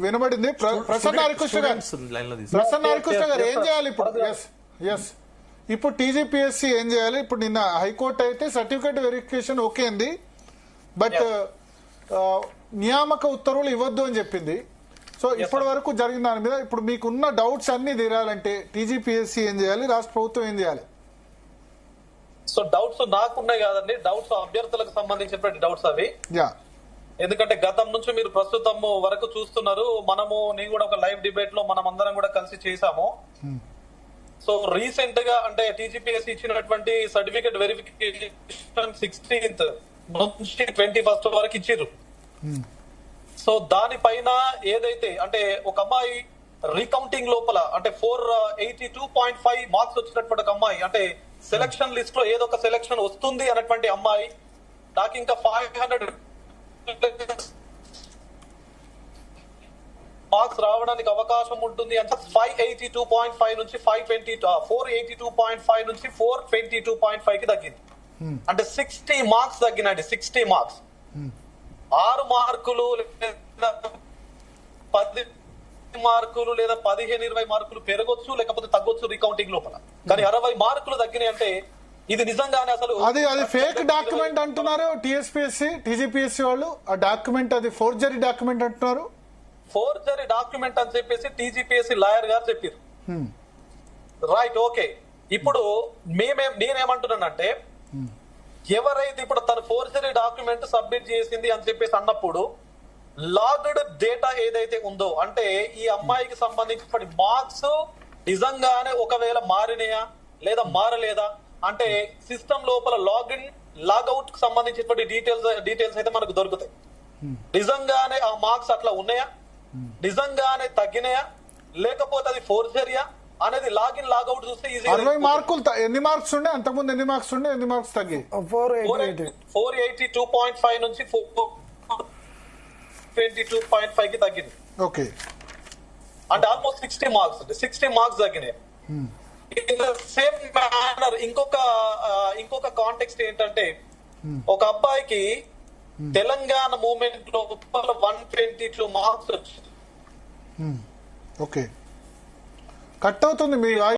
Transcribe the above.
వినబడింది. ప్రసన్న హరికృష్ణ గారు ఏం చేయాలి ఇప్పుడు? ఎస్ ఇప్పుడు టీజీపీఎస్సీ ఏం చేయాలి ఇప్పుడు? నిన్న హైకోర్టు అయితే సర్టిఫికేట్ వెరిఫికేషన్ ఓకే అంది, బట్ నియామక ఉత్తర్వులు ఇవ్వద్దు అని చెప్పింది. సో ఇప్పటి వరకు జరిగిన దాని మీద ఇప్పుడు మీకున్న డౌట్స్ అన్ని తీరాలంటే టీజీపీఎస్సీ ఏం చేయాలి, రాష్ట్ర ప్రభుత్వం ఏం చేయాలి? సో డౌట్స్ నాకున్నాయి కాదండి, డౌట్స్ అభ్యర్థులకు సంబంధించినటువంటి డౌట్స్ అవి. ఎందుకంటే గతం నుంచి మీరు ప్రస్తుతం వరకు చూస్తున్నారు, నేను కూడా ఒక లైవ్ డిబేట్ లో మనం అందరం కూడా కలిసి చేశాము. సో రీసెంట్ గా అంటే టీజీపీఎస్సీ ఇచ్చినటువంటి సర్టిఫికేట్ వెరిఫికేషన్ 16th నుంచి 21st వరకు ఇచ్చిర్రు. సో దానిపైన ఏదైతే అంటే ఒక అమ్మాయి రీకౌంటింగ్ లోపల అంటే 482.5 మార్క్స్ వచ్చినటువంటి ఒక అమ్మాయి అంటే సెలక్షన్ లిస్ట్ లో ఏదో ఒక సెలక్షన్ వస్తుంది అన్నటువంటి అమ్మాయి నాకు ఇంకా 500 మార్క్స్ రావడానికి అవకాశం ఉంటుంది అంటే 582.5 నుంచి 482.5 నుంచి 422.5 కి తగ్గింది. అంటే 60 మార్క్స్ తగ్గినాయండి. 60 మార్క్స్ 6 మార్కులు లేదా 10 మార్కులు లేదా 15-20 మార్కులు పెరగొచ్చు లేకపోతే తగ్గొచ్చు రీకౌంటింగ్ లోపల, కానీ 60 మార్కులు తగ్గినాయి అంటే ఇది నిజంగానే అసలు అది ఫేక్ డాక్యుమెంట్ అంటున్నారు టీజీపీఎస్సీ వాళ్ళు. ఆ డాక్యుమెంట్ అది ఫోర్జరీ డాక్యుమెంట్ అంటున్నారు. ఫోర్జరీ డాక్యుమెంట్ అని చెప్పేసి టీజీపీఎస్సీ లాయర్ గారు చెప్పారు. Right, okay. ఇప్పుడు నేనేమంటున్నానంటే ఎవరైతే ఇప్పుడు తన ఫోర్జరీ డాక్యుమెంట్ సబ్మిట్ చేసింది అని చెప్పేసి అన్నప్పుడు లాగ్డ్ డేటా ఏదైతే ఉందో అంటే ఈ అమ్మాయికి సంబంధించిన మార్క్స్ నిజంగానే ఒకవేళ మారినాయా లేదా మారలేదా అంటే సిస్టమ్ లోపల లాగిన్ లాగౌట్ కు సంబంధించినటువంటి డీటెయిల్స్ అయితే మనకు దొరుకుతాయి. నిజంగానే ఆ మార్క్స్ అట్లా ఉన్నాయా, నిజంగానే తగ్గినాయా, లేకపోతే అది ఫోర్జరీయా అనేది లాగిన్ లాగౌట్ చూస్తే ఈజీ. 60 మార్కులు ఎన్ని మార్క్స్ ఉండే అంతకుముందు, ఎన్ని మార్క్స్ ఉండే, ఎన్ని మార్క్స్ తగ్గి 482.5 నుంచి 422.5 కి తగ్గింది. ఓకే, అంటే ఆల్మోస్ట్ 60 మార్క్స్ తగ్గినాయి. ఇన్ ద సేమ్ మ్యానర్ ఇంకొక కాంటెక్స్ట్ ఏంటంటే ఒక అబ్బాయికి తెలంగాణ మూవ్మెంట్ లో 122 మార్క్స్ వచ్చింది. ఓకే, కట్ అవుతుంది మీ